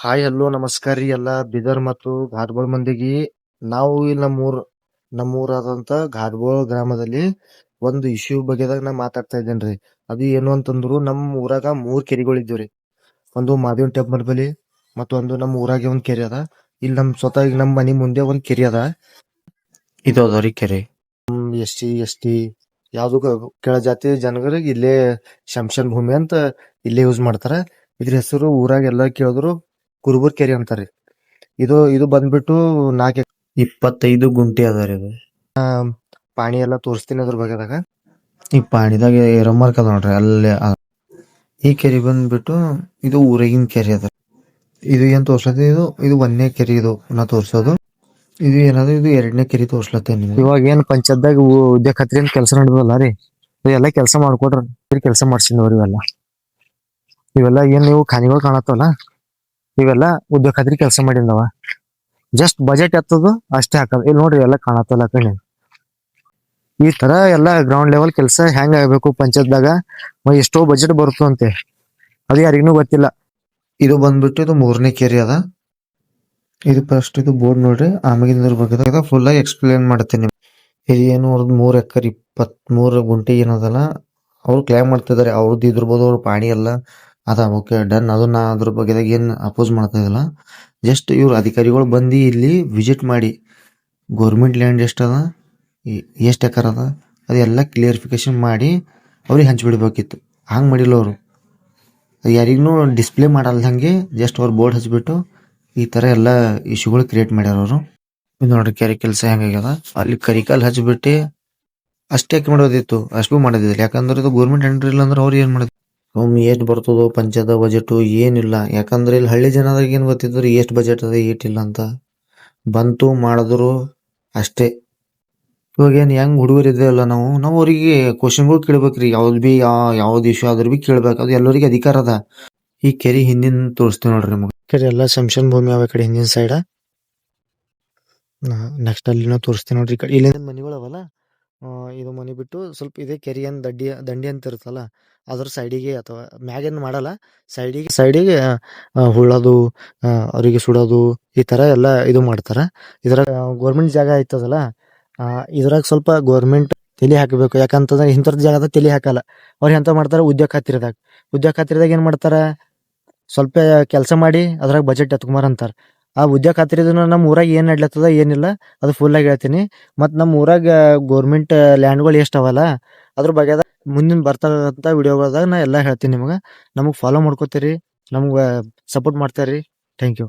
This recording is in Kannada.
ಹಾಯ್ ಹಲೋ ನಮಸ್ಕಾರ ರೀ ಎಲ್ಲ ಬೀದರ್ ಮತ್ತು ಘಾಟ್ಗೋಳ ಮಂದಿಗೆ. ನಾವು ಇಲ್ಲಿ ನಮ್ಮೂರಾದಂತ ಘಾಟ್ಗೋಳ ಗ್ರಾಮದಲ್ಲಿ ಒಂದು ಇಶ್ಯೂ ಬಗ್ಗೆದಾಗ ನಾ ಮಾತಾಡ್ತಾ ಇದ್ದೇನ್ರಿ. ಅದು ಏನು ಅಂತಂದ್ರು ನಮ್ಮ ಊರಾಗ 3 ಕೆರೆಗಳು ಇದ್ದೀವ್ರಿ. ಒಂದು ಮಾದೇವನ್ ಟೆಂಪಲ್ ಬಳಿ ಮತ್ತೊಂದು ನಮ್ಮ ಊರಾಗೆ ಒಂದ್ ಕೆರೆ ಅದ. ಇಲ್ಲಿ ಸ್ವತಃ ನಮ್ಮ ಮನಿ ಮುಂದೆ ಒಂದ್ ಕೆರೆ ಅದ. ಇದು ಅದರಿ ಕೆರೆ. ಎಸ್ ಟಿ ಯಾವ್ದು ಕೆಳ ಜಾತಿ ಜನಗಳಿಗೆ ಇಲ್ಲೇ ಶಂಶನ್ ಭೂಮಿ ಅಂತ ಇಲ್ಲೇ ಯೂಸ್ ಮಾಡ್ತಾರ. ಇದ್ರ ಹೆಸರು ಊರಾಗ ಎಲ್ಲ ಕೇಳಿದ್ರು ಕುರುಬೂರ್ ಕೆರೆ ಅಂತಾರಿ. ಇದು ಬಂದ್ಬಿಟ್ಟು 25 ಗುಂಟೆ ಅದ ರೀ. ಇದು ಪಾಣಿ ಎಲ್ಲ ತೋರಿಸ್ತೀನಿ ಅದ್ರ ಬಗ್ಗೆದಾಗ. ಈ ಪಾಣಿದಾಗ ರೊಮ್ಮರ್ಕ್ ಅದ ನೋಡ್ರಿ ಅಲ್ಲೇ. ಈ ಕೆರೆ ಬಂದ್ಬಿಟ್ಟು ಇದು ಊರಾಗಿನ ಕೆರೆ ಅದ. ಇದು ಏನ್ ತೋರ್ಸತ್ತೆ, ಇದು 1ನೇ ಕೆರೆ. ಇದು ನಾ ತೋರ್ಸೋದು ಇದು ಏನಾದ್ರು ಇದು 2ನೇ ಕೆರೆ ತೋರ್ಸ್ಲತ್ತೇನೆ. ಇವಾಗ ಏನ್ ಪಂಚಾಯತ್ದಾಗ ಉದ್ಯೋಗ ಖಾತ್ರಿ ಅಂತ ಕೆಲಸ ನಡೆದಲ್ಲ ರೀ, ಇವೆಲ್ಲ ಕೆಲಸ ಮಾಡ್ಕೊಡ್ರಿ. ಕೆಲಸ ಮಾಡ್ಸಿದವ್ರಿ ಇವೆಲ್ಲ ಏನ್ ನೀವು ಖಾನಿಗಳು ಕಾಣತ್ತಲ್ಲ, ಇವೆಲ್ಲ ಉದ್ಯೋಗ ಖಾತ್ರಿ ಕೆಲಸ ಮಾಡಿದವ. ಜಸ್ಟ್ ಬಜೆಟ್ ಎತ್ತದು ಅಷ್ಟೇ ಹಾಕದು. ಇಲ್ಲಿ ನೋಡ್ರಿ ಎಲ್ಲ ಕಾಣತ್ತಲ್ಲ ಕಣಿ. ಈ ತರ ಎಲ್ಲ ಗ್ರೌಂಡ್ ಲೆವೆಲ್ ಕೆಲಸ ಹೆಂಗ್ ಆಗ್ಬೇಕು ಪಂಚಾಯತ್ದಾಗ, ಎಷ್ಟೋ ಬಜೆಟ್ ಬರುತ್ತಂತೆ, ಅದು ಯಾರಿಗೂ ಗೊತ್ತಿಲ್ಲ. ಇದು ಬಂದ್ಬಿಟ್ಟು ಇದು 3ನೇ ಕೆರೆ ಅದ. ಇದು ಫಸ್ಟ್ ಇದು ಬೋರ್ಡ್ ನೋಡ್ರಿ, ಆಮೇಲೆ ಬಗ್ಗೆ ಫುಲ್ ಆಗಿ ಎಕ್ಸ್ಪ್ಲೇನ್ ಮಾಡ್ತೀನಿ. ಇದು ಏನು 3 ಎಕರೆ 23 ಗುಂಟೆ ಏನದಲ್ಲ, ಅವ್ರು ಕ್ಲೈಮ್ ಮಾಡ್ತಿದಾರೆ. ಅವ್ರದ್ದು ಇದ್ರಬಹುದು, ಅವ್ರ ಪಾಣಿ ಎಲ್ಲ ಅದ. Okay done. ಅದು ನಾ ಅದ್ರ ಬಗ್ಗೆದಾಗ ಏನ್ ಅಪೋಸ್ ಮಾಡ್ತಾ ಇದಿಲ್ಲ. ಜಸ್ಟ್ ಇವ್ರ ಅಧಿಕಾರಿಗಳು ಬಂದು ಇಲ್ಲಿ ವಿಸಿಟ್ ಮಾಡಿ ಗೌರ್ಮೆಂಟ್ ಲ್ಯಾಂಡ್ ಎಷ್ಟದ, ಎಷ್ಟು ಎಕರ್ ಅದ, ಅದೆಲ್ಲ ಕ್ಲಿಯರಿಫಿಕೇಶನ್ ಮಾಡಿ ಅವ್ರಿಗೆ ಹಂಚ್ಬಿಡ್ಬೇಕಿತ್ತು. ಹಂಗೆ ಮಾಡಿಲ್ಲ ಅವರು. ಯಾರಿಗೂ ಡಿಸ್ಪ್ಲೇ ಮಾಡಲ್ದಂಗೆ ಜಸ್ಟ್ ಅವ್ರು ಬೋರ್ಡ್ ಹಚ್ಬಿಟ್ಟು ಈ ತರ ಎಲ್ಲ ಇಶ್ಯೂಗಳು ಕ್ರಿಯೇಟ್ ಮಾಡ್ಯಾರ ಅವರು. ನೋಡ್ರಿ ಕೆರೆ ಕೆಲಸ ಹೆಂಗಾಗ್ಯದ. ಅಲ್ಲಿ ಕರಿಕಾಲ್ ಹಚ್ಬಿಟ್ಟು ಅಷ್ಟೇ ಮಾಡೋದಿತ್ತು, ಅಷ್ಟು ಮಾಡೋದಿಲ್ಲ. ಯಾಕಂದ್ರೆ ಇದು ಗೌರ್ಮೆಂಟ್ ಎಂಟ್ರಿ ಇಲ್ಲ ಅಂದ್ರೆ ಅವ್ರು ಏನ್ ಮಾಡಿದ್ರು, ಏಟ್ ಬರ್ತದೋ ಪಂಚಾಯತ್ ಬಜೆಟ್ ಏನಿಲ್ಲ. ಯಾಕಂದ್ರೆ ಇಲ್ಲಿ ಹಳ್ಳಿ ಜನದಾಗ ಏನ್ ಗೊತ್ತಿದ್ರು ಎಷ್ಟು ಬಜೆಟ್ ಅದ ಏಟಿಲ್ಲ ಅಂತ. ಬಂತು ಮಾಡಿದ್ರು ಅಷ್ಟೇ. ಇವಾಗ ಏನ್ ಹೆಂಗ್ ಹುಡುಗರು ಇದೆಯಲ್ಲ, ನಾವು ಅವ್ರಿಗೆ ಕ್ವಶನ್ಗಳು ಕೇಳ್ಬೇಕ್ರಿ. ಯಾವ್ದು ಇಶ್ಯೂ ಆದ್ರೂ ಬಿ ಕೇಳ್ಬೇಕು. ಅದು ಎಲ್ಲರಿಗೆ ಅಧಿಕಾರ ಅದ. ಈ ಕೆರೆ ಹಿಂದಿನ ತೋರಿಸ್ತೀವಿ ನೋಡ್ರಿ ನಿಮ್ಗೆ. ಕೆರೆ ಎಲ್ಲ ಶಂಶನ್ ಭೂಮಿ ಅವ ಕಡೆ ಹಿಂದಿನ ಸೈಡ್. ನೆಕ್ಸ್ಟ್ ಅಲ್ಲಿ ತೋರಿಸ್ತೀನಿ ನೋಡ್ರಿ. ಈ ಕಡೆ ಇಲ್ಲಿ ಮನಿಗಳು ಅವಲ್ಲ, ಇದು ಮನಿ ಬಿಟ್ಟು ಸ್ವಲ್ಪ ಇದೆ ಕೆರೆಯನ್ ದಂಡಿ ಅಂತ ಇರುತ್ತಲ್ಲ, ಅದ್ರ ಸೈಡಿಗೆ ಅಥವಾ ಮ್ಯಾಗೇನ್ ಮಾಡಲ್ಲ, ಸೈಡಿಗೆ ಹುಳ್ಳೋದು, ಅವರಿಗೆ ಸುಡೋದು, ಈ ತರ ಎಲ್ಲ ಇದು ಮಾಡ್ತಾರ. ಇದ್ರಾಗ ಗೌರ್ಮೆಂಟ್ ಜಾಗ ಐತದಲ್ಲ, ಇದ್ರಾಗ ಸ್ವಲ್ಪ ಗೌರ್ಮೆಂಟ್ ತಲೆ ಹಾಕಬೇಕು. ಯಾಕಂತಂದ್ರೆ ಇಂಥದ್ ಜಾಗದ ತಲೆ ಹಾಕಲ್ಲ. ಅವ್ರು ಎಂತ ಮಾಡ್ತಾರ, ಉದ್ಯೋಗ ಖಾತ್ರಿದಾಗ ಏನ್ ಮಾಡ್ತಾರ, ಸ್ವಲ್ಪ ಕೆಲಸ ಮಾಡಿ ಅದ್ರಾಗ ಬಜೆಟ್ ಎತ್ಕೊಂಬಾರ ಅಂತಾರ. ಆ ಉದ್ಯೋಗ ಖಾತ್ರಿದನ್ನ ನಮ್ಮ ಊರಾಗ ಏನ್ ನಡ್ಲತ್ತದ ಏನಿಲ್ಲ ಅದು ಫುಲ್ ಆಗಿ ಹೇಳ್ತೀನಿ. ಮತ್ ನಮ್ಮ ಊರಾಗ ಗೌರ್ಮೆಂಟ್ ಲ್ಯಾಂಡ್ಗಳು ಎಷ್ಟ್ ಅವಲ್ಲ ಅದ್ರ ಬಗ್ಗೆ ಮುಂದಿನ ಬರ್ತಕ್ಕಂತ ವಿಡಿಯೋಗಳದಾಗ ನಾ ಎಲ್ಲಾ ಹೇಳ್ತೀನಿ ನಿಮ್ಗ. ನಮಗ್ ಫಾಲೋ ಮಾಡ್ಕೋತೀರಿ, ನಮ್ಗ ಸಪೋರ್ಟ್ ಮಾಡ್ತಾರ್ರಿ. Thank you.